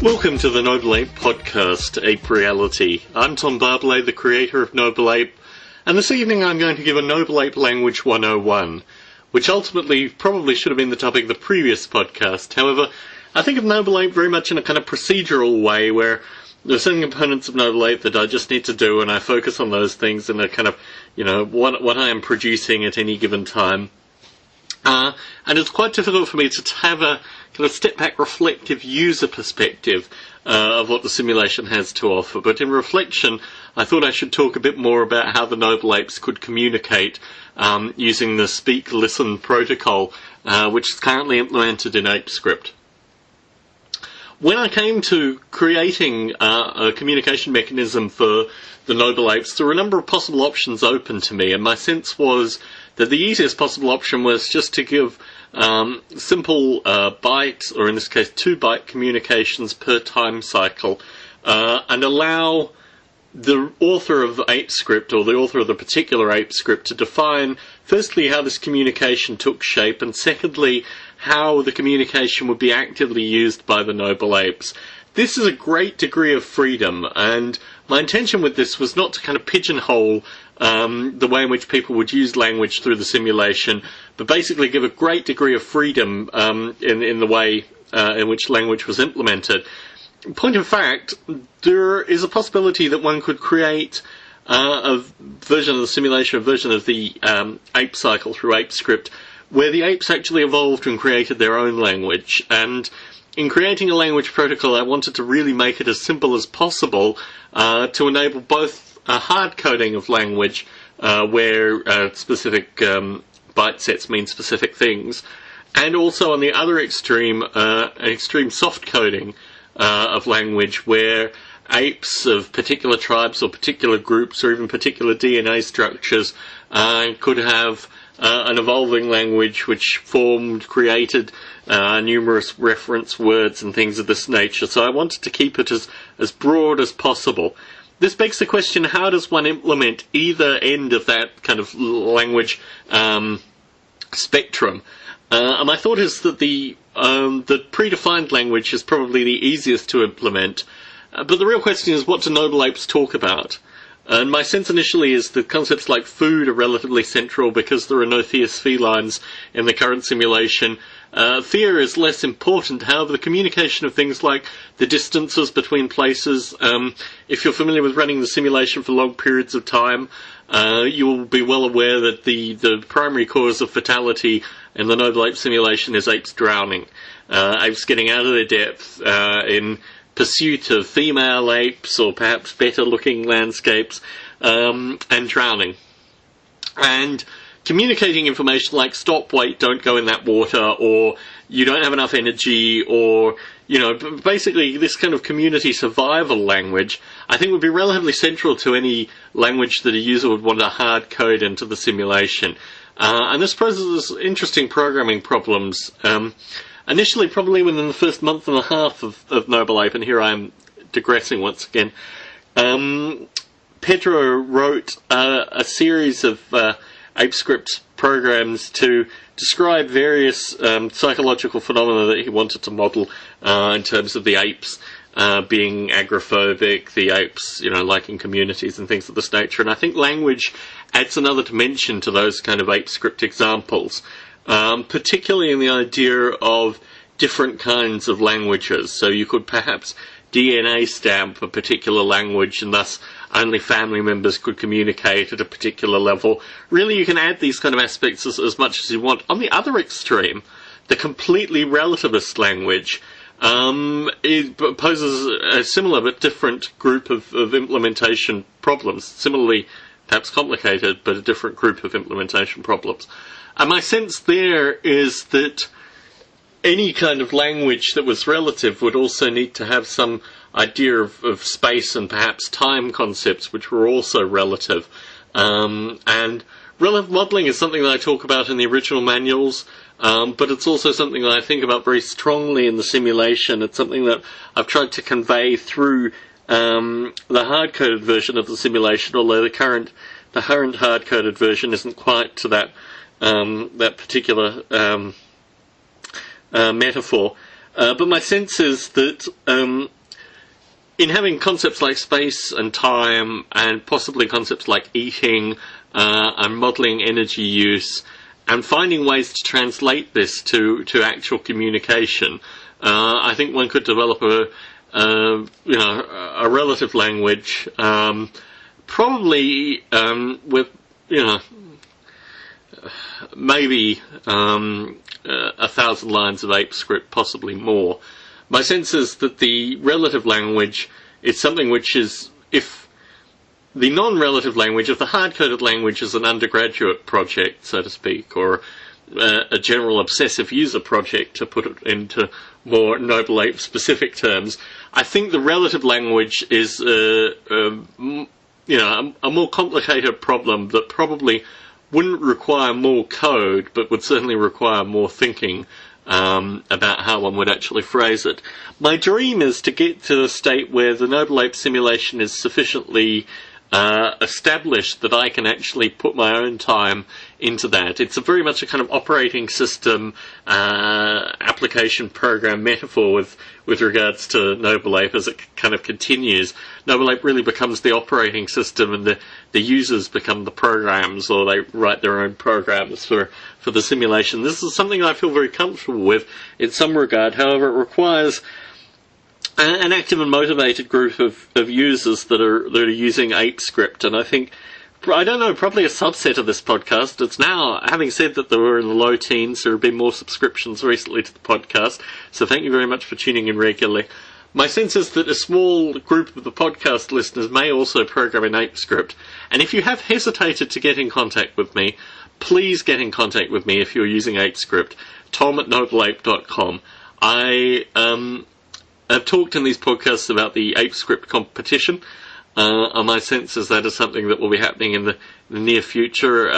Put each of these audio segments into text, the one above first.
Welcome to the Noble Ape Podcast, Ape Reality. I'm Tom Barbalet, the creator of Noble Ape, and this evening I'm going to give a Noble Ape Language 101, which ultimately probably should have been the topic of the previous podcast. However, I think of Noble Ape very much in a kind of procedural way, where there are certain components of Noble Ape that I just need to do, and I focus on those things in a kind of, what I am producing at any given time. And it's quite difficult for me to have a kind of step-back reflective user perspective of what the simulation has to offer. But in reflection, I thought I should talk a bit more about how the Noble Apes could communicate using the Speak-Listen protocol, which is currently implemented in ApeScript. When I came to creating a communication mechanism for the Noble Apes, there were a number of possible options open to me, and my sense was that the easiest possible option was just to give simple byte, or in this case 2-byte communications per time cycle, and allow the author of ApeScript, or the author of the particular ApeScript, to define firstly how this communication took shape, and secondly how the communication would be actively used by the Noble Apes. This is a great degree of freedom, and my intention with this was not to kind of pigeonhole the way in which people would use language through the simulation, but basically give a great degree of freedom in the way in which language was implemented. Point of fact, there is a possibility that one could create a version of the simulation, a version of the ape cycle through ApeScript, where the apes actually evolved and created their own language. And in creating a language protocol, I wanted to really make it as simple as possible to enable both a hard coding of language, where specific byte sets mean specific things, and also on the other extreme, an extreme soft coding of language, where apes of particular tribes or particular groups or even particular DNA structures could have an evolving language which created numerous reference words and things of this nature. So I wanted to keep it as broad as possible. This begs the question, how does one implement either end of that kind of language spectrum? And my thought is that the predefined language is probably the easiest to implement. But the real question is, what do Noble Apes talk about? And my sense initially is that concepts like food are relatively central because there are no Theus felines in the current simulation. Fear is less important. However, the communication of things like the distances between places, if you're familiar with running the simulation for long periods of time, you will be well aware that the primary cause of fatality in the Noble Ape simulation is apes drowning. Apes getting out of their depth in pursuit of female apes or perhaps better looking landscapes, and drowning. And communicating information like stop, wait, don't go in that water, or you don't have enough energy, or, basically this kind of community survival language, I think would be relatively central to any language that a user would want to hard code into the simulation. And this poses interesting programming problems. Initially, probably within the first month and a half of Noble Ape, and here I am digressing once again, Pedro wrote a series of ApeScript programs to describe various psychological phenomena that he wanted to model in terms of the apes being agoraphobic, the apes, liking communities and things of this nature. And I think language adds another dimension to those kind of ApeScript examples. Particularly in the idea of different kinds of languages. So you could perhaps DNA stamp a particular language, and thus only family members could communicate at a particular level. Really, you can add these kind of aspects as much as you want. On the other extreme, the completely relativist language it poses a similar but different group of implementation problems. Similarly, perhaps complicated, but a different group of implementation problems. And my sense there is that any kind of language that was relative would also need to have some idea of space and perhaps time concepts, which were also relative. And relative modelling is something that I talk about in the original manuals, but it's also something that I think about very strongly in the simulation. It's something that I've tried to convey through the hard-coded version of the simulation, although the current hard-coded version isn't quite to that particular metaphor. But my sense is that in having concepts like space and time, and possibly concepts like eating, and modelling energy use, and finding ways to translate this to actual communication, I think one could develop a relative language, probably with maybe 1,000 lines of ApeScript, possibly more. My sense is that the relative language is something which is, if the non-relative language, if the hard-coded language is an undergraduate project, so to speak, or a general obsessive user project, to put it into more Noble Ape specific terms, I think the relative language is a more complicated problem that probably wouldn't require more code, but would certainly require more thinking about how one would actually phrase it. My dream is to get to a state where the Noble Ape simulation is sufficiently established that I can actually put my own time into that. It's very much a kind of operating system application program metaphor with regards to Noble Ape as it kind of continues. Noble Ape really becomes the operating system, and the users become the programs, or they write their own programs for the simulation. This is something I feel very comfortable with in some regard. However, it requires an active and motivated group of users that are using ApeScript, and I think, I don't know, probably a subset of this podcast. It's now, having said that they were in the low teens, there have been more subscriptions recently to the podcast, so thank you very much for tuning in regularly. My sense is that a small group of the podcast listeners may also program in ApeScript, and if you have hesitated to get in contact with me, please get in contact with me if you're using ApeScript. Tom@nobleape.com. I've talked in these podcasts about the ApeScript competition. My sense is that is something that will be happening in the near future.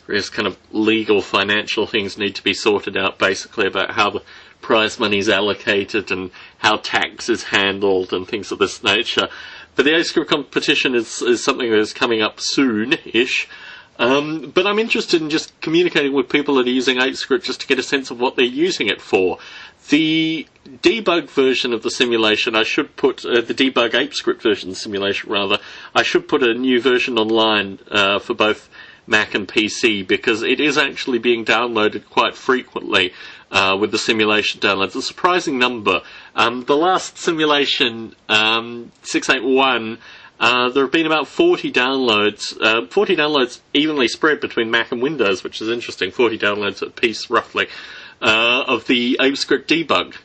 Various kind of legal, financial things need to be sorted out, basically, about how the prize money is allocated and how tax is handled and things of this nature. But the ApeScript competition is something that is coming up soon-ish. But I'm interested in just communicating with people that are using ApeScript just to get a sense of what they're using it for. The debug version of the simulation, I should put, the debug ApeScript version of the simulation rather, I should put a new version online for both Mac and PC, because it is actually being downloaded quite frequently with the simulation downloads. A surprising number. The last simulation, 681, there have been about 40 downloads evenly spread between Mac and Windows, which is interesting, 40 downloads at a piece, roughly, of the ApeScript debug,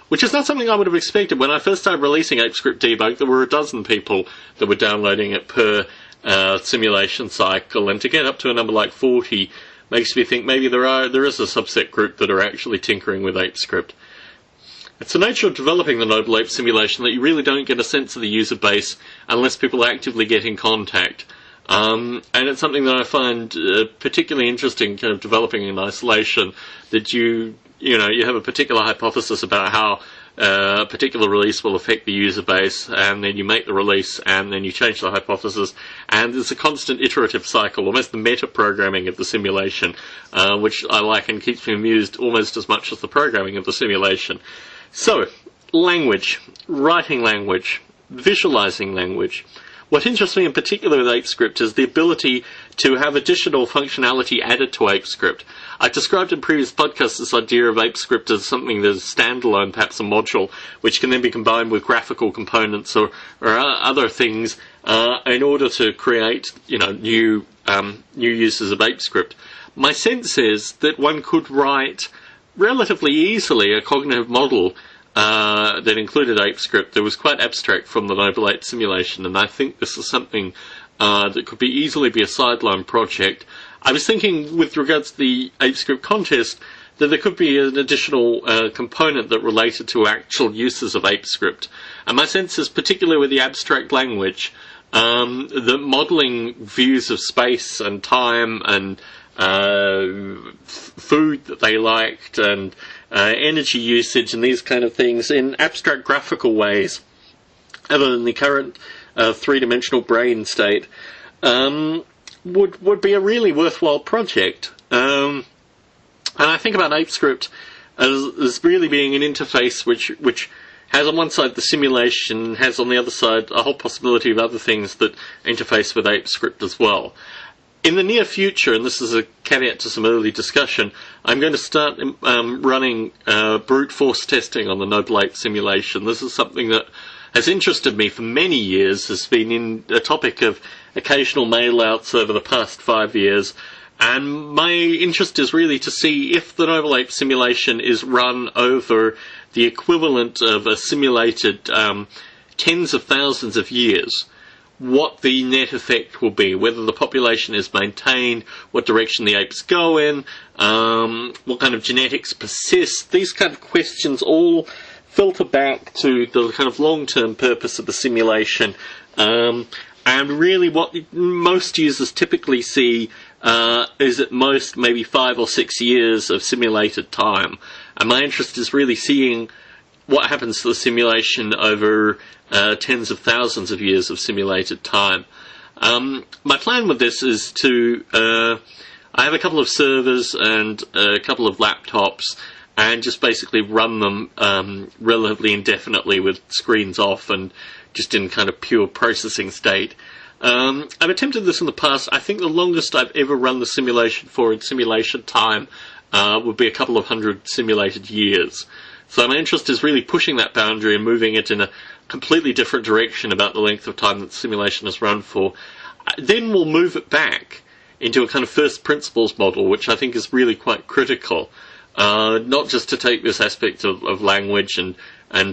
which is not something I would have expected. When I first started releasing ApeScript debug, there were a dozen people that were downloading it per simulation cycle, and to get up to a number like 40 makes me think maybe there is a subset group that are actually tinkering with ApeScript. It's the nature of developing the Noble Ape simulation that you really don't get a sense of the user base unless people actively get in contact. And it's something that I find particularly interesting, kind of developing in isolation, that you have a particular hypothesis about how a particular release will affect the user base, and then you make the release, and then you change the hypothesis, and there's a constant iterative cycle, almost the meta-programming of the simulation, which I like and keeps me amused almost as much as the programming of the simulation. So, language, writing language, visualizing language. What interests me in particular with ApeScript is the ability to have additional functionality added to ApeScript. I've described in previous podcasts this idea of ApeScript as something that is standalone, perhaps a module, which can then be combined with graphical components or other things in order to create, new uses of ApeScript. My sense is that one could write relatively easily a cognitive model that included ApeScript that was quite abstract from the Noble Ape simulation, and I think this is something that could easily be a sideline project. I was thinking, with regards to the ApeScript contest, that there could be an additional component that related to actual uses of ApeScript. And my sense is, particularly with the abstract language, that modelling views of space and time and food that they liked and energy usage and these kind of things in abstract graphical ways, other than the current three-dimensional brain state, would be a really worthwhile project. And I think about ApeScript as really being an interface which has on one side the simulation, has on the other side a whole possibility of other things that interface with ApeScript as well. In the near future, and this is a caveat to some early discussion, I'm going to start running brute force testing on the Noble Ape simulation. This is something that has interested me for many years, has been in a topic of occasional mail-outs over the past 5 years, and my interest is really to see if the Noble Ape simulation is run over the equivalent of a simulated tens of thousands of years, what the net effect will be, whether the population is maintained, what direction the apes go in, what kind of genetics persist. These kind of questions all filter back to the kind of long-term purpose of the simulation, and really what most users typically see is at most maybe 5 or 6 years of simulated time. And my interest is really seeing what happens to the simulation over tens of thousands of years of simulated time. My plan with this is to I have a couple of servers and a couple of laptops, and just basically run them relatively indefinitely with screens off and just in kind of pure processing state. I've attempted this in the past. I think the longest I've ever run the simulation for in simulation time would be a couple of hundred simulated years. So my interest is really pushing that boundary and moving it in a completely different direction about the length of time that the simulation is run for. Then we'll move it back into a kind of first principles model, which I think is really quite critical. Not just to take this aspect of language and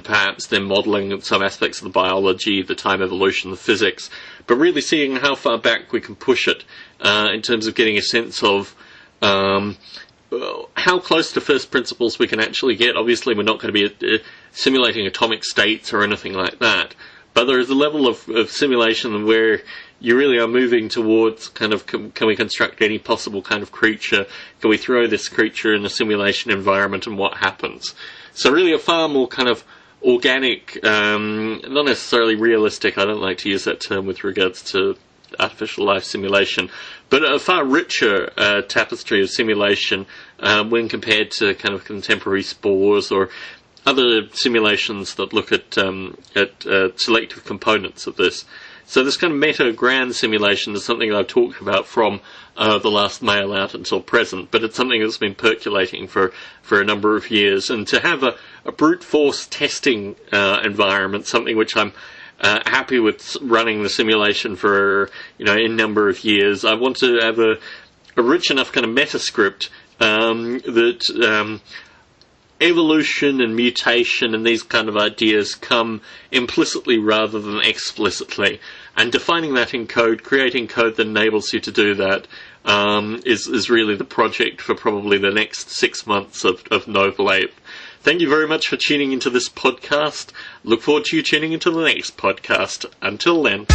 perhaps then modelling some aspects of the biology, the time evolution, the physics, but really seeing how far back we can push it in terms of getting a sense of how close to first principles we can actually get. Obviously, we're not going to be simulating atomic states or anything like that, but there is a level of simulation where you really are moving towards kind of, can we construct any possible kind of creature? Can we throw this creature in a simulation environment and what happens? So really a far more kind of organic, not necessarily realistic, I don't like to use that term with regards to artificial life simulation, but a far richer tapestry of simulation when compared to kind of contemporary spores or other simulations that look at selective components of this. So this kind of meta-grand simulation is something that I've talked about from the last mail out until present, but it's something that's been percolating for a number of years. And to have a brute force testing environment, something which I'm happy with running the simulation for in number of years, I want to have a rich enough kind of meta script that evolution and mutation and these kind of ideas come implicitly rather than explicitly, and defining that in code, creating code that enables you to do that, is really the project for probably the next 6 months of Noble Ape. Thank you very much for tuning into this podcast. Look forward to you tuning into the next podcast. Until then.